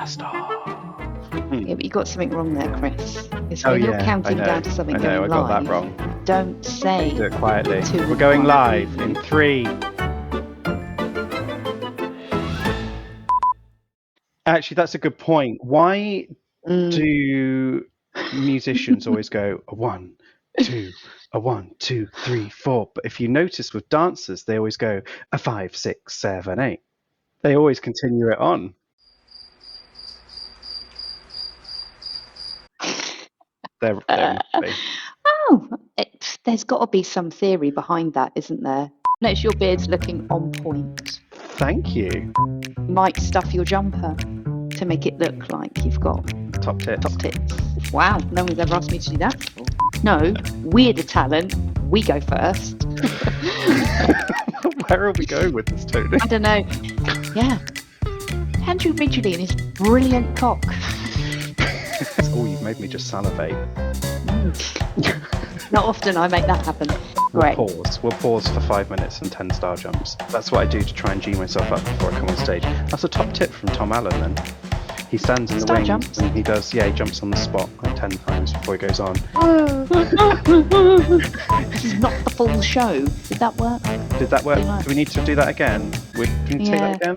Blast off. Yeah, but you got something wrong there, Chris. Because Oh when you're yeah, I counting know. down to something I know. going I got live, that wrong. don't say Do it quietly. 2 We're and going 1. live in 3. Actually, that's a good point. Why do musicians always go a 1, 2, a 1, 2, 3, 4? But if you notice with dancers, they always go a 5, 6, 7, 8. They always continue it on. They're roughly. Oh, there's got to be some theory behind that, isn't there? Notice your beard's looking on point. Thank you. You might stuff your jumper to make it look like you've got Top tits. top tits. Wow, no one's ever asked me to do that before. No, we're the talent. We go first. Where are we going with this, Toni? I don't know. Yeah. Andrew Ridgeley and his brilliant cock. Oh, you've made me just salivate. Not often I make that happen. Great. We'll pause for 5 minutes and 10 star jumps. That's what I do to try and G myself up before I come on stage. That's a top tip from Tom Allen then. He stands in the Star wings jumps. and he jumps on the spot like 10 times before he goes on. This is not the full show. Did that work? Did that work? Do we need to do that again? Can you take that again?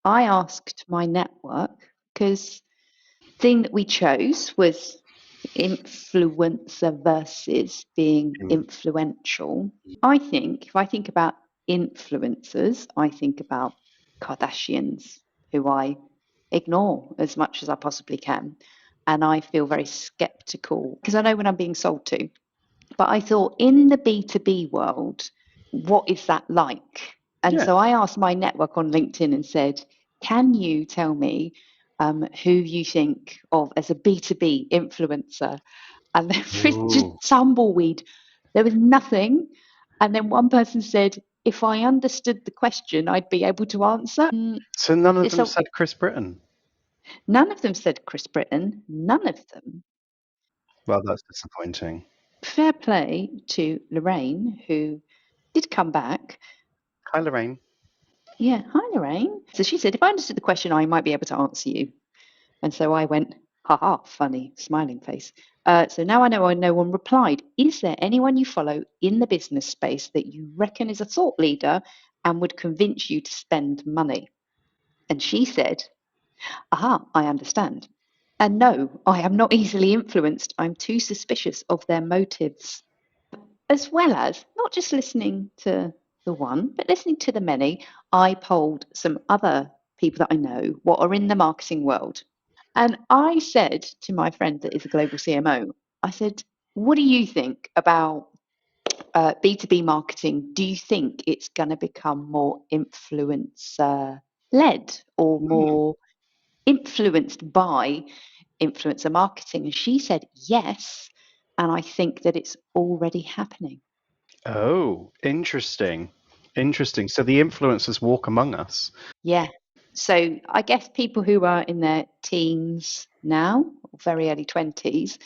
I asked my network because the thing that we chose was influencer versus being influential. I think if I think about influencers, I think about Kardashians, who I ignore as much as I possibly can. And I feel very skeptical because I know when I'm being sold to. But I thought in the B2B world, what is that like? And so I asked my network on LinkedIn and said, can you tell me who you think of as a B2B influencer? And there was just tumbleweed. There was nothing. And then one person said, if I understood the question, I'd be able to answer. So none of them said Chris Britton? None of them said Chris Britton. None of them. Well, that's disappointing. Fair play to Lorraine, who did come back. Hi, Lorraine. Yeah, hi, Lorraine. So she said, if I understood the question, I might be able to answer you. And so I went, haha, funny, smiling face. So now I know no one replied. Is there anyone you follow in the business space that you reckon is a thought leader and would convince you to spend money? And she said, aha, I understand. And no, I am not easily influenced. I'm too suspicious of their motives. As well as not just listening to the one, but listening to the many, I polled some other people that I know what are in the marketing world. And I said to my friend that is a global CMO, I said, what do you think about B2B marketing? Do you think it's going to become more influencer-led or more influenced by influencer marketing? And she said, yes. And I think that it's already happening. Oh, interesting. Interesting. So the influencers walk among us. Yeah. So I guess people who are in their teens now, very early 20s,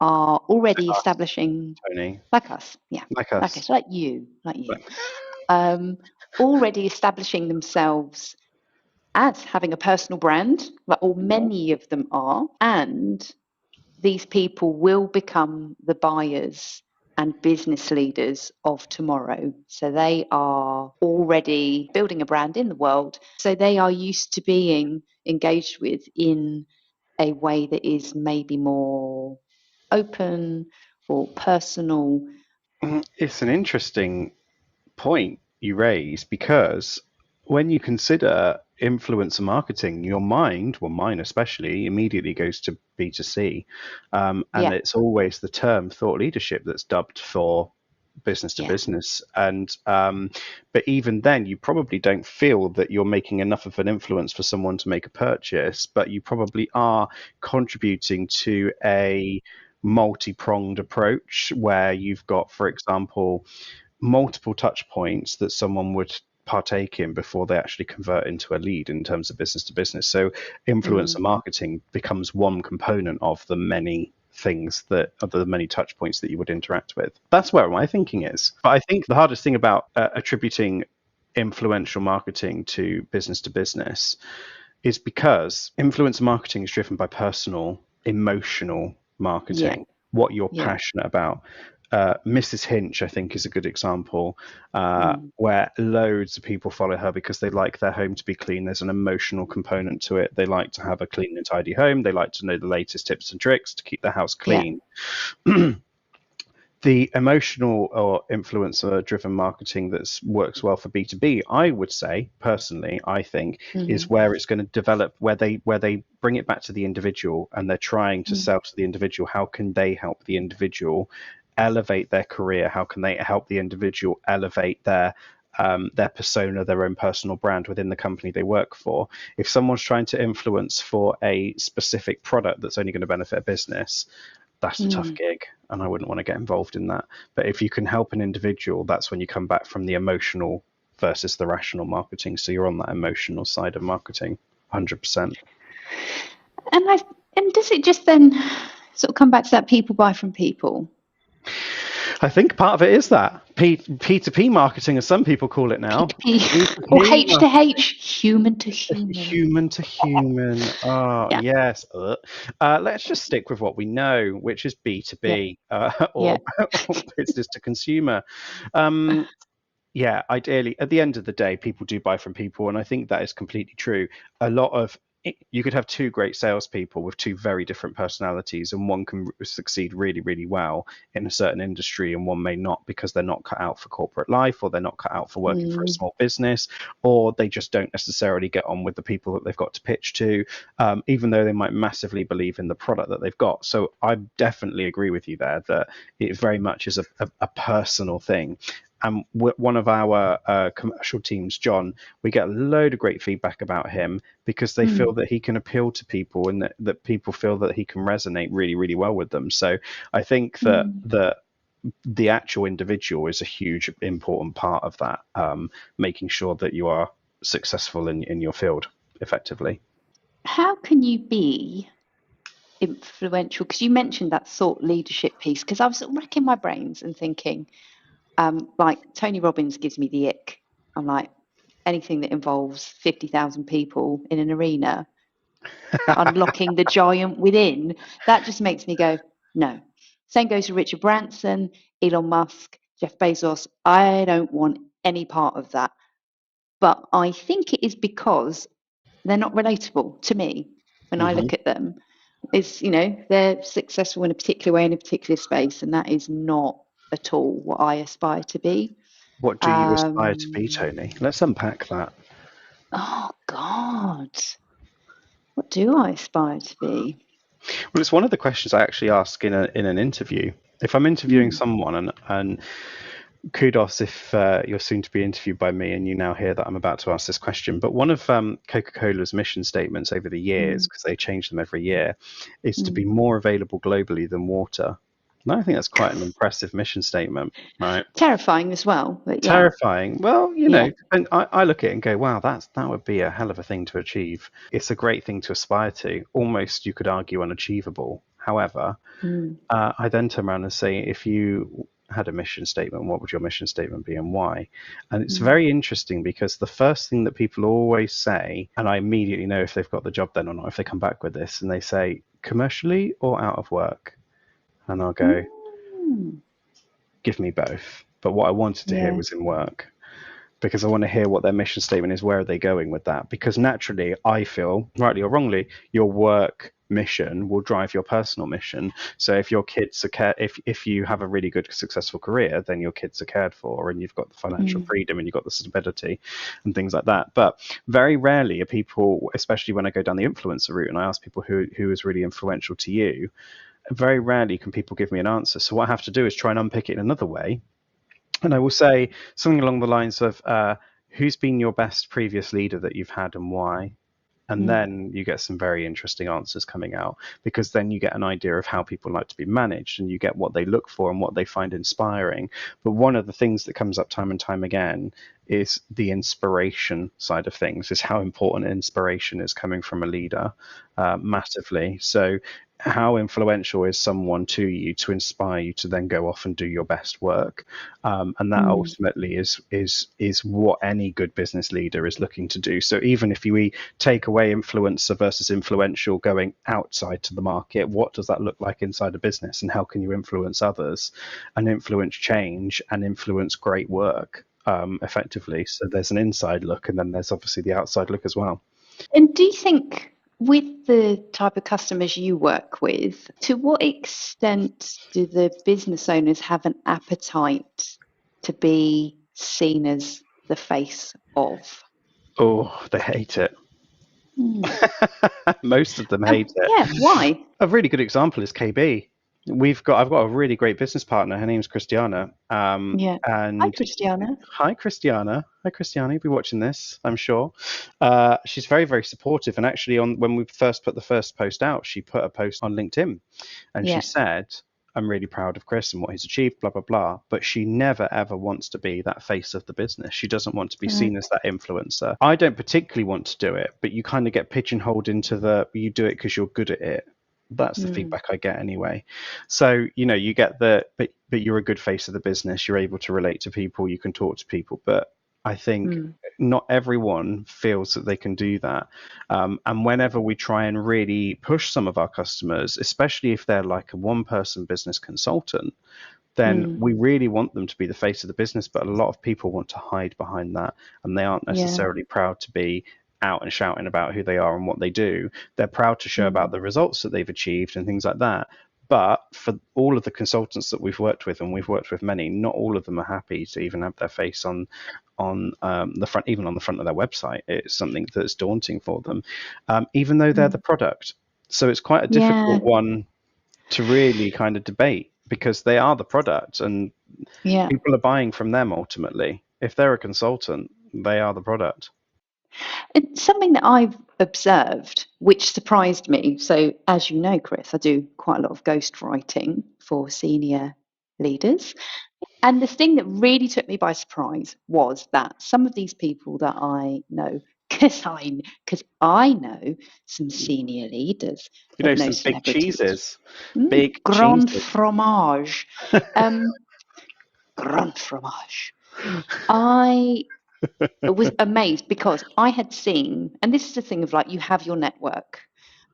are already establishing, Toni. like us, yeah, Like us. like you, already establishing themselves as having a personal brand, or many of them are, and these people will become the buyers and business leaders of tomorrow. So they are already building a brand in the world. So they are used to being engaged with in a way that is maybe more open or personal. It's an interesting point you raise, because when you consider influencer marketing, your mind, well, mine especially, immediately goes to B2C. And it's always the term thought leadership that's dubbed for business to business. And but even then, you probably don't feel that you're making enough of an influence for someone to make a purchase, but you probably are contributing to a multi-pronged approach where you've got, for example, multiple touch points that someone would partake in before they actually convert into a lead in terms of business to business. So influencer marketing becomes one component of the many things that are the many touch points that you would interact with. That's where my thinking is. But I think the hardest thing about attributing influential marketing to business is because influencer marketing is driven by personal, emotional Yeah. marketing, what you're Yeah. passionate about. Mrs. Hinch, I think, is a good example, Mm. where loads of people follow her because they like their home to be clean. There's an emotional component to it. They like to have a clean and tidy home. They like to know the latest tips and tricks to keep their house Yeah. clean. The emotional or influencer driven marketing that works well for B2B, I would say personally, I think, is Mm. where it's going to develop, where they bring it back to the individual, and they're trying to Mm. sell to the individual. How can they help the individual elevate their career? How can they help the individual elevate their persona, their own personal brand within the company they work for? If someone's trying to influence for a specific product that's only going to benefit a business, that's a tough Mm. gig, and I wouldn't want to get involved in that. But if you can help an individual, that's when you come back from the emotional versus the rational marketing. So you're on that emotional side of marketing, 100%. And I and does it just then sort of come back to that people buy from people? I think part of it is that P2P marketing, as some people call it now. P2P or P2P H to H, human to human. human to human. Oh, Yeah. yes. Let's just stick with what we know, which is Yeah. B2B, Yeah. or business to consumer. Um, yeah, ideally, at the end of the day, people do buy from people, and I think that is completely true. A lot of You could have two great salespeople with two very different personalities, and one can succeed really, really well in a certain industry, and one may not because they're not cut out for corporate life, or they're not cut out for working for a Mm. small business, or they just don't necessarily get on with the people that they've got to pitch to, even though they might massively believe in the product that they've got. So I definitely agree with you there that it very much is a personal thing. And one of our commercial teams, John, we get a load of great feedback about him because they feel Mm. that he can appeal to people, and that people feel that he can resonate really, really well with them. So I think that Mm. the actual individual is a huge, important part of that, making sure that you are successful in your field effectively. How can you be influential? Because you mentioned that thought leadership piece. Because I was racking my brains and thinking, like Tony Robbins gives me the ick. I'm like, anything that involves 50,000 people in an arena, unlocking the giant within, that just makes me go, no. Same goes to Richard Branson, Elon Musk, Jeff Bezos. I don't want any part of that. But I think it is because they're not relatable to me when I Hmm. look at them. It's, they're successful in a particular way in a particular space, and that is not at all what I aspire to be. What do you aspire to be, Um, Tony? Let's unpack that. oh God, what do I aspire to be? Well, it's one of the questions I actually ask in an interview. If I'm interviewing Hmm. someone, and kudos if you're soon to be interviewed by me and you now hear that I'm about to ask this question. But one of Coca-Cola's mission statements over the years, Mm. because they change them every year, is to Mm. be more available globally than water. And I think that's quite an impressive mission statement, right? Terrifying as well, but yeah, Terrifying. Well, yeah. and I look at it and go, wow, that would be a hell of a thing to achieve. It's a great thing to aspire to. Almost, you could argue, unachievable. However, Mm. I then turn around and say, if you had a mission statement, what would your mission statement be and why? And it's Mm. very interesting because the first thing that people always say, and I immediately know if they've got the job then or not, if they come back with this, and they say, commercially or out of work? And I'll go, Mm. give me both. But what I wanted to hear Yeah. was in work, because I want to hear what their mission statement is. Where are they going with that? Because naturally, I feel, rightly or wrongly, your work mission will drive your personal mission. So if your kids are if you have a really good successful career, then your kids are cared for, and you've got the financial Mm. freedom, and you've got the stability and things like that. But very rarely are people, especially when I go down the influencer route and I ask people who is really influential to you, very rarely can people give me an answer. So what I have to do is try and unpick it in another way, and I will say something along the lines of, who's been your best previous leader that you've had and why? And Mm. then you get some very interesting answers coming out, because then you get an idea of how people like to be managed, and you get what they look for and what they find inspiring. But one of the things that comes up time and time again is the inspiration side of things, is how important inspiration is coming from a leader, massively. So how influential is someone to you to inspire you to then go off and do your best work, and that ultimately is what any good business leader is looking to do. So even if we take away influencer versus influential, going outside to the market, what does that look like inside a business, and how can you influence others and influence change and influence great work effectively? So there's an inside look, and then there's obviously the outside look as well. And do you think, with the type of customers you work with, to what extent do the business owners have an appetite to be seen as the face of? Oh, they hate it. Most of them hate it. Yeah, why? A really good example is KAYBE. I've got a really great business partner. Her name's Christiana. Yeah. Hi, And Christiana. hi, Christiana. Hi, Christiana. You'll be watching this, I'm sure. She's very, very supportive. And actually, on when we first put the first post out, she put a post on LinkedIn, and she Yeah. said, "I'm really proud of Kris and what he's achieved, blah blah blah." But she never ever wants to be that face of the business. She doesn't want to be Right. seen as that influencer. I don't particularly want to do it, but you kind of get pigeonholed into the you do it because you're good at it. That's the feedback I get anyway. So you get but you're a good face of the business. You're able to relate to people. You can talk to people. But I think not everyone feels that they can do that. And whenever we try and really push some of our customers, especially if they're like a one-person business consultant, then we really want them to be the face of the business. But a lot of people want to hide behind that, and they aren't Yeah. necessarily proud to be out and shouting about who they are and what they do. They're proud to show about the results that they've achieved and things like that. But for all of the consultants that we've worked with, and we've worked with many, not all of them are happy to even have their face on the front, even on the front of their website. It's something that's daunting for them, even though they're the product. So it's quite a Yeah. difficult one to really kind of debate, because they are the product and Yeah. people are buying from them ultimately. If they're a consultant, they are the product. It's something that I've observed, which surprised me. So, as you know, Kris, I do quite a lot of ghostwriting for senior leaders. And the thing that really took me by surprise was that some of these people that I know, because I know some senior leaders You know, of no some big celebrities. cheeses, big Grand cheeses. fromage. Um, grand fromage. I was amazed because I had seen, and this is the thing of like, you have your network.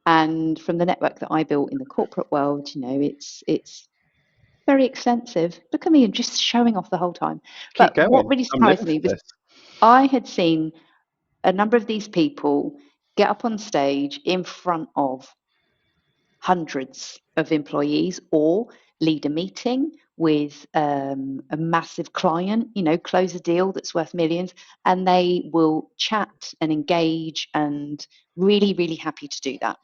And from the network that I built in the corporate world, it's very extensive. Look at me, I'm just showing off the whole time. Keep But what going. really I'm surprised living me for was this. I had seen a number of these people get up on stage in front of hundreds of employees or lead a meeting with a massive client, close a deal that's worth millions, and they will chat and engage and really, really happy to do that.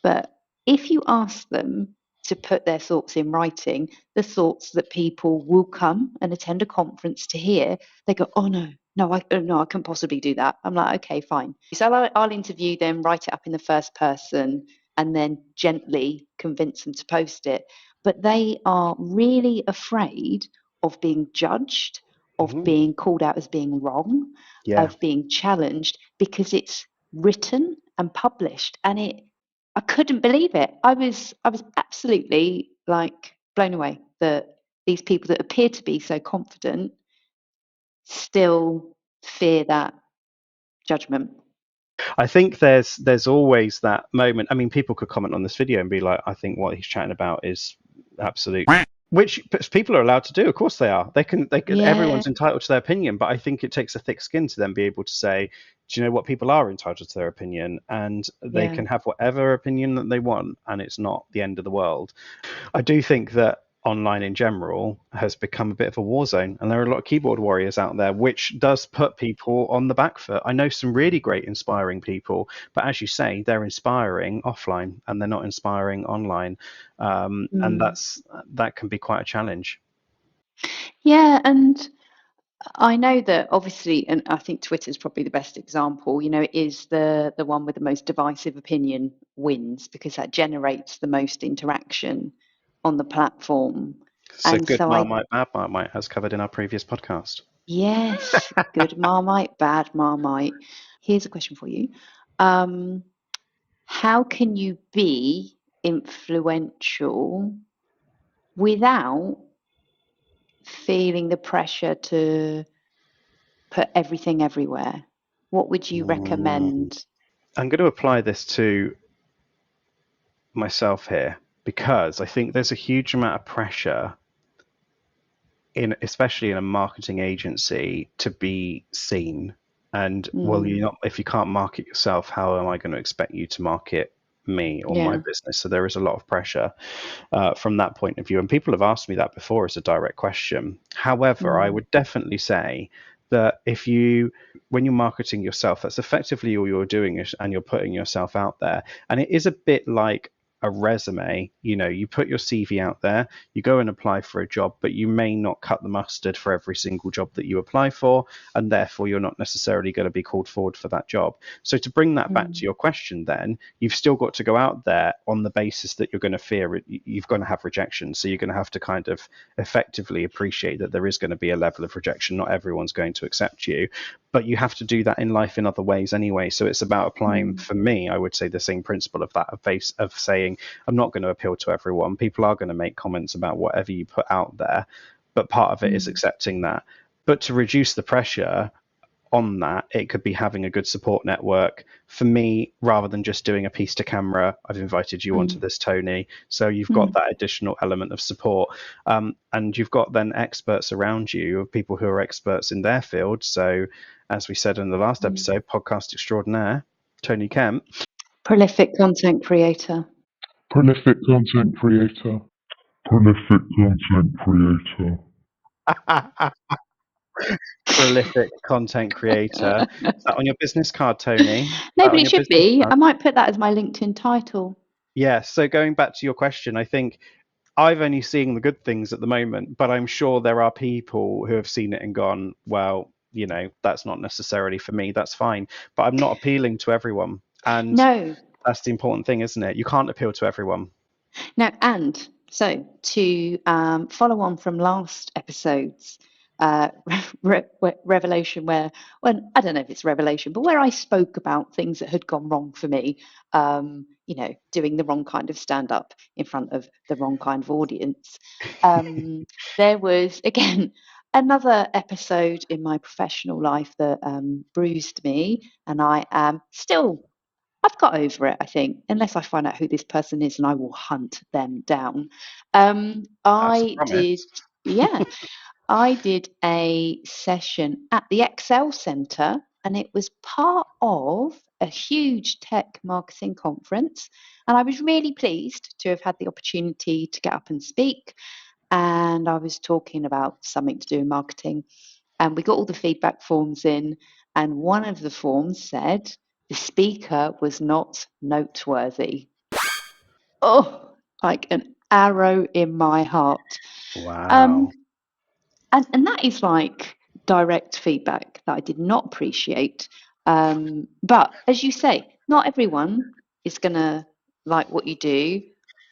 But if you ask them to put their thoughts in writing, the thoughts that people will come and attend a conference to hear, they go, "Oh no, no, I can't possibly do that." I'm like, "Okay, fine." So I'll interview them, write it up in the first person, and then gently convince them to post it. But they are really afraid of being judged, of Mhm. being called out as being wrong, Yeah. of being challenged because it's written and published, and I couldn't believe it. I was absolutely like blown away that these people that appear to be so confident still fear that judgment. I think there's always that moment. I mean, people could comment on this video and be like, "I think what he's chatting about is absolute," which people are allowed to do. Of course, they are. They can. Yeah, Everyone's entitled to their opinion, but I think it takes a thick skin to then be able to say, "Do you know what? People are entitled to their opinion, and they yeah. can have whatever opinion that they want, and it's not the end of the world." I do think that online in general has become a bit of a war zone, and there are a lot of keyboard warriors out there, which does put people on the back foot. I know some really great inspiring people, but as you say, they're inspiring offline and they're not inspiring online, and Mm. that can be quite a challenge. Yeah, and I know that obviously, and I think Twitter's probably the best example, it is the one with the most divisive opinion wins because that generates the most interaction on the platform. So And good so Marmite, bad Marmite, as covered in our previous podcast. yes, good Marmite, bad Marmite. Here's a question for you. Um, how can you be influential without feeling the pressure to put everything everywhere? What would you recommend? I'm going to apply this to myself here because I think there's a huge amount of pressure especially in a marketing agency to be seen. And well, if you can't market yourself, how am I going to expect you to market me or my Yeah. business? So there is a lot of pressure from that point of view. And people have asked me that before as a direct question. However, I would definitely say that when you're marketing yourself, that's effectively all you're doing and you're putting yourself out there. And it is a bit like a resume. You put your CV out there, you go and apply for a job, but you may not cut the mustard for every single job that you apply for, and therefore you're not necessarily going to be called forward for that job. So to bring that back to your question, then you've still got to go out there on the basis that you're going to fear you've going to have rejection. So you're going to have to kind of effectively appreciate that there is going to be a level of rejection. Not everyone's going to accept you, but you have to do that in life in other ways anyway. So it's about applying, for me, I would say, the same principle of that, of saying, I'm not going to appeal to everyone. People are going to make comments about whatever you put out there, but part of it is accepting that. But to reduce the pressure on that, it could be having a good support network. For me, rather than just doing a piece to camera, I've invited you onto this, Toni. So you've got that additional element of support. And you've got then experts around you, of people who are experts in their field. So as we said in the last episode, podcast extraordinaire, Toni Kemp. Prolific content creator. Prolific content creator. Prolific content creator. Prolific content creator. Is that on your business card, Toni? No, but On it your should business be. card? I might put that as my LinkedIn title. Yeah. So going back to your question, I think I've only seen the good things at the moment, but I'm sure there are people who have seen it and gone, well, that's not necessarily for me. That's fine. But I'm not appealing to everyone. And No. that's the important thing, isn't it? You can't appeal to everyone. Now, and so to follow on from last episode's revelation, where, well, I don't know if it's revelation, but where I spoke about things that had gone wrong for me, doing the wrong kind of stand up in front of the wrong kind of audience. There was, again, another episode in my professional life that bruised me, and I've got over it, I think, unless I find out who this person is and I will hunt them down. That's a I did, promise. yeah, I did a session at the Excel Centre, and it was part of a huge tech marketing conference. And I was really pleased to have had the opportunity to get up and speak. And I was talking about something to do with marketing. And we got all the feedback forms in, and one of the forms said the speaker was not noteworthy. Oh, like an arrow in my heart. Wow. Um, and that is like direct feedback that I did not appreciate. But as you say, not everyone is going to like what you do.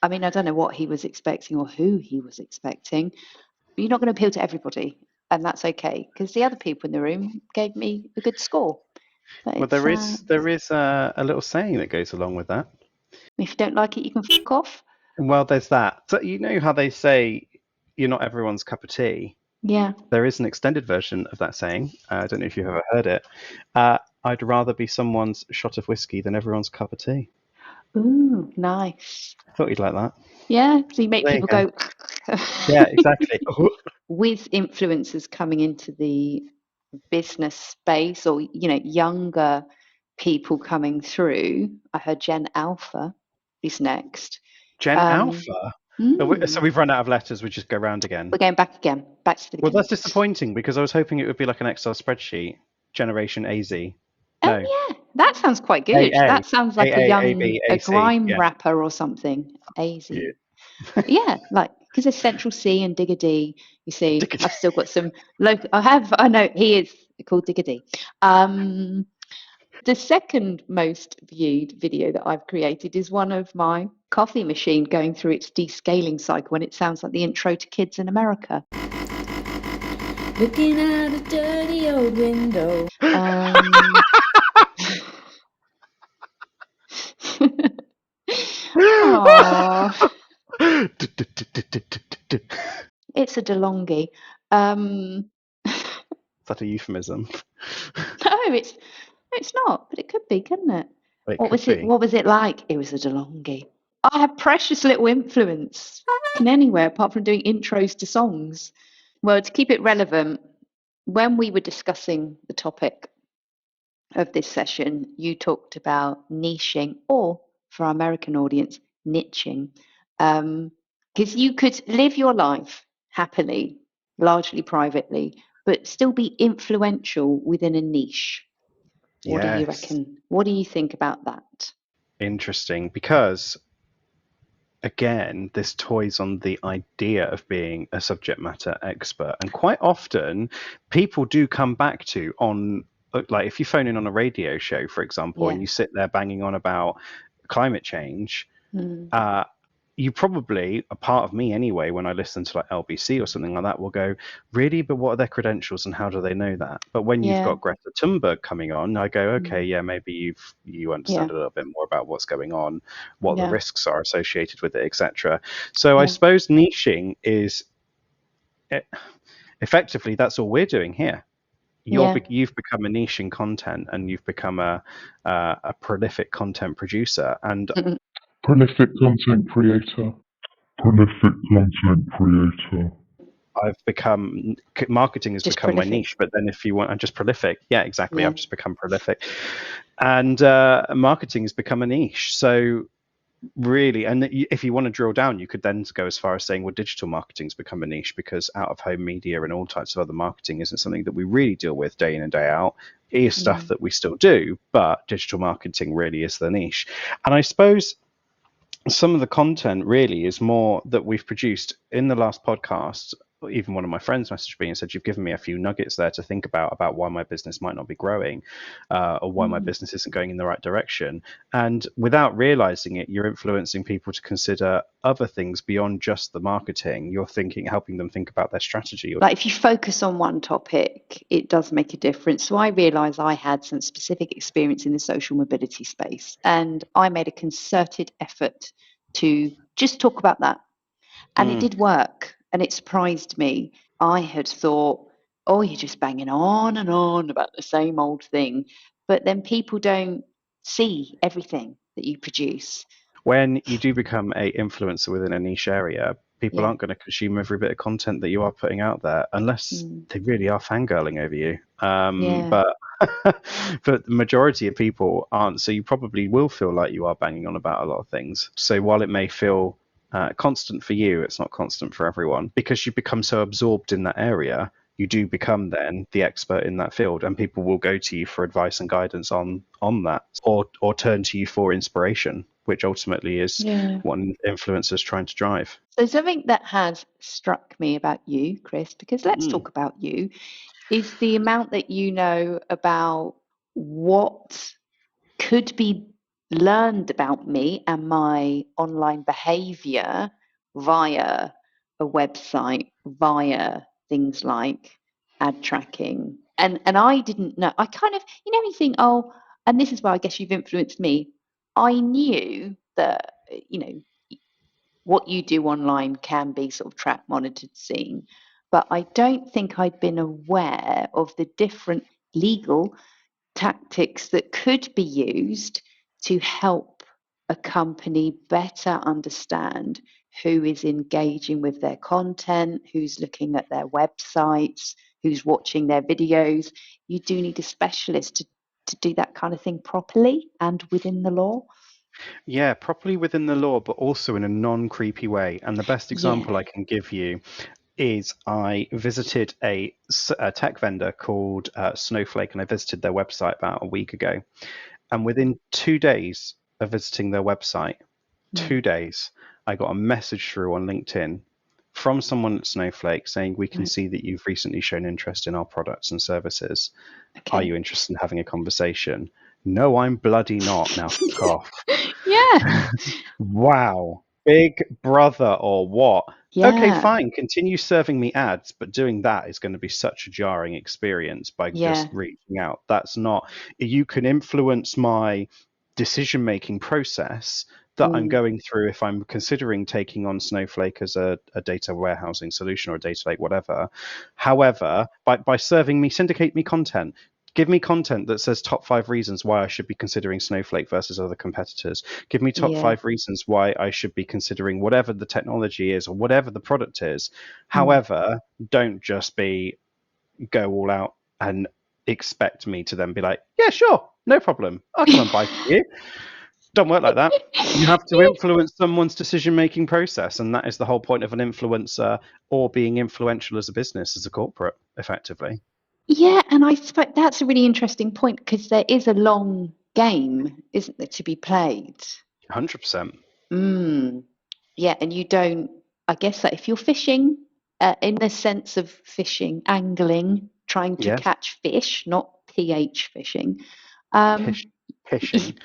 I mean, I don't know what he was expecting or who he was expecting, but you're not going to appeal to everybody. And that's okay, because the other people in the room gave me a good score. But Well, it's there is a little saying that goes along with that. if you don't like it, you can fuck off. Well, there's that. So you know how they say you're not everyone's cup of tea? Yeah. There is an extended version of that saying. I don't know if you've ever heard it. I'd rather be someone's shot of whiskey than everyone's cup of tea. Ooh, nice. I thought you'd like that. Yeah, so you make There you people go. go. Yeah, exactly. With influencers coming into the business space, or younger people coming through, I heard Gen Alpha is next. Gen Um, Alpha. So mm, we've run out of letters. We just go round again. we're going back again, back to the Well, beginning. that's disappointing because I was hoping it would be like an Excel spreadsheet. Generation AZ. No. Oh yeah, that sounds quite good. AA. That sounds like AB, a AC. grime Yeah. rapper or something. AZ. Yeah. Yeah, like because there's Central C and Digger D. You see, I've still got some local. I know he is called Digger D. The second most viewed video that I've created is one of my coffee machine going through its descaling cycle, and it sounds like the intro to Kids in America. Looking out a dirty old window. Oh, it's a DeLonghi. Is that a euphemism? No, it's not, but it could be, couldn't it? It What could was it? be. What was it like? It was a DeLonghi. I have precious little influence in anywhere apart from doing intros to songs. Well, to keep it relevant, when we were discussing the topic of this session, you talked about niching, or for our American audience, niching, because you could live your life happily, largely privately, but still be influential within a niche. What do you Yes. reckon? What do you think about that? Interesting, because again, this toys on the idea of being a subject matter expert. And quite often, people do come back to on, like, if you phone in on a radio show, for example, Yeah. and you sit there banging on about climate change, Mm. you probably, a part of me anyway, when I listen to like LBC or something like that, will go, really? But what are their credentials and how do they know that? But when you've Yeah. got Greta Thunberg coming on, I go, okay, Mm. yeah, maybe you Yeah. understand a little bit more about what's going on, what the Yeah. risks are associated with it, etc. So I Yeah. suppose niching is effectively that's all we're doing here. Yeah. You've become a niche in content, and you've become a prolific content producer, and Mm-mm. Prolific content creator. Prolific content creator. I've become, marketing has Just become my prolific. niche. But then if you want, I'm just prolific. Yeah, exactly. Yeah. I've just become prolific, and marketing has become a niche. So really, and if you want to drill down, you could then go as far as saying, well, digital marketing's become a niche because out of home media and all types of other marketing isn't something that we really deal with day in and day out. It is stuff that we still do, but digital marketing really is the niche. And I suppose some of the content really is more that we've produced in the last podcast. Even one of my friends messaged me and said, you've given me a few nuggets there to think about why my business might not be growing, or why my business isn't going in the right direction. And without realizing it, you're influencing people to consider other things beyond just the marketing. You're helping them think about their strategy. Like if you focus on one topic, it does make a difference. So I realised I had some specific experience in the social mobility space, and I made a concerted effort to just talk about that. And it did work, and it surprised me. I had thought, oh, you're just banging on and on about the same old thing. But then people don't see everything that you produce. When you do become a influencer within a niche area, people Yeah. aren't going to consume every bit of content that you are putting out there unless Mm. they really are fangirling over you. Yeah. But but the majority of people aren't. So you probably will feel like you are banging on about a lot of things. So while it may feel constant for you, it's not constant for everyone, because you become so absorbed in that area. You do become then the expert in that field, and people will go to you for advice and guidance on that, or turn to you for inspiration, which ultimately is Yeah. what an influencer is trying to drive. So something that has struck me about you, Kris, because let's talk about you, is the amount that you know about what could be learned about me and my online behavior via a website, via things like ad tracking. And I didn't know. I kind of, you think, oh, and this is why I guess you've influenced me. I knew that, what you do online can be sort of track monitored, seen, but I don't think I'd been aware of the different legal tactics that could be used to help a company better understand who is engaging with their content, who's looking at their websites, who's watching their videos. You do need a specialist to do that kind of thing properly and within the law. Yeah, properly within the law, but also in a non-creepy way. And the best Yeah. example I can give you is I visited a tech vendor called Snowflake, and I visited their website about a week ago. And within 2 days of visiting their website, 2 days, I got a message through on LinkedIn from someone at Snowflake saying, we can see that you've recently shown interest in our products and services. Are Okay. you interested in having a conversation? No, I'm bloody not. Now fuck off. Yeah. Wow. Big brother or what? Okay, Yeah. fine. Continue serving me ads, but doing that is going to be such a jarring experience by Yeah. just reaching out. That's not, you can influence my decision making process, that I'm going through if I'm considering taking on Snowflake as a data warehousing solution or a data lake, whatever. However, by serving me, syndicate me content, give me content that says top 5 reasons why I should be considering Snowflake versus other competitors. Give me top 5 reasons why I should be considering whatever the technology is or whatever the product is. However, don't just go all out and expect me to then be like, yeah, sure, no problem, I'll come and buy from you. Don't work like that. You have to influence someone's decision-making process, and that is the whole point of an influencer or being influential as a business, as a corporate, effectively. Yeah, and I suspect that's a really interesting point because there is a long game, isn't there, to be played? 100%. Yeah, and you don't, I guess that if you're fishing, in the sense of fishing, angling, trying to Yes. catch fish, not pH fishing, Pishing.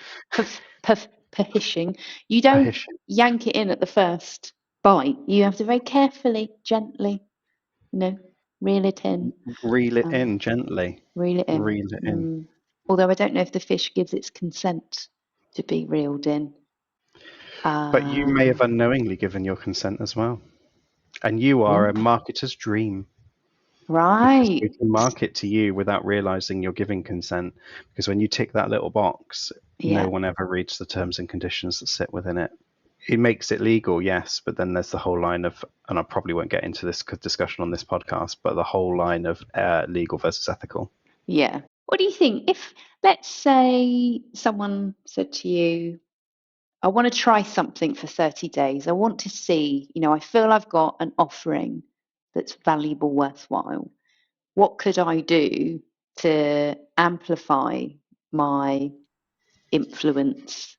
Pishing, you don't yank it in at the first bite. You have to very carefully, gently, reel it in. Reel it in gently. Reel it in. Reel it in. Although I don't know if the fish gives its consent to be reeled in. But you may have unknowingly given your consent as well. And you are a marketer's dream. Right. Because we can market to you without realizing you're giving consent. Because when you tick that little box, no one ever reads the terms and conditions that sit within it. It makes it legal, yes, but then there's the whole line of, and I probably won't get into this discussion on this podcast, but the whole line of legal versus ethical. Yeah. What do you think? If, let's say, someone said to you, I want to try something for 30 days. I want to see, I feel I've got an offering that's valuable, worthwhile. What could I do to amplify my influence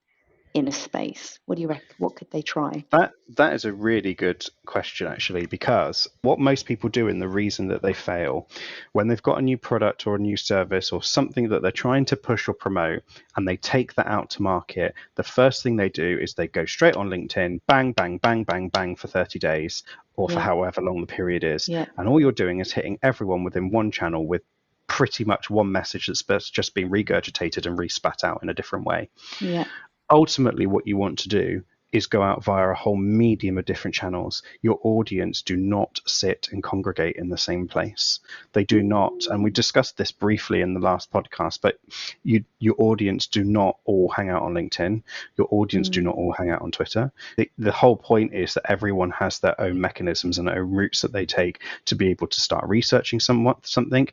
in a space? What do you reckon? What could they try? That is a really good question, actually, because what most people do, and the reason that they fail, when they've got a new product or a new service or something that they're trying to push or promote, and they take that out to market, the first thing they do is they go straight on LinkedIn, bang, bang, bang, bang, bang for 30 days, or for however long the period is. And all you're doing is hitting everyone within one channel with pretty much one message that's just been regurgitated and respat out in a different way. Yeah. Ultimately, what you want to do is go out via a whole medium of different channels. Your audience do not sit and congregate in the same place. They do not, and we discussed this briefly in the last podcast, but your audience do not all hang out on LinkedIn. Your audience do not all hang out on Twitter. The whole point is that everyone has their own mechanisms and their own routes that they take to be able to start researching something,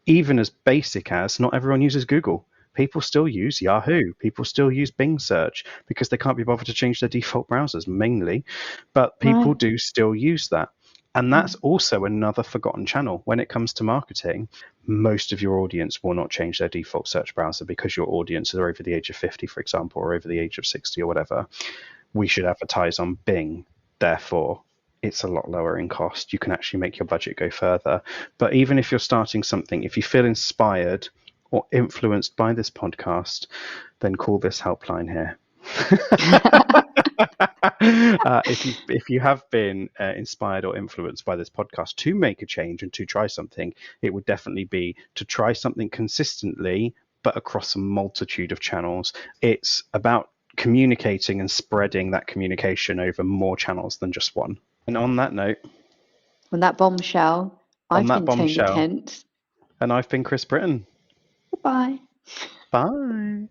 even as basic as not everyone uses Google. People still use Yahoo. People still use Bing search because they can't be bothered to change their default browsers mainly. But people do still use that. And that's also another forgotten channel. When it comes to marketing, most of your audience will not change their default search browser because your audience are over the age of 50, for example, or over the age of 60 or whatever. We should advertise on Bing. Therefore, it's a lot lower in cost. You can actually make your budget go further. But even if you're starting something, if you feel inspired or influenced by this podcast, then call this helpline here. If you have been inspired or influenced by this podcast to make a change and to try something, it would definitely be to try something consistently, but across a multitude of channels. It's about communicating and spreading that communication over more channels than just one. And on that note, on that bombshell, I've been Toni Kent. And I've been Kris Britton. Bye. Bye.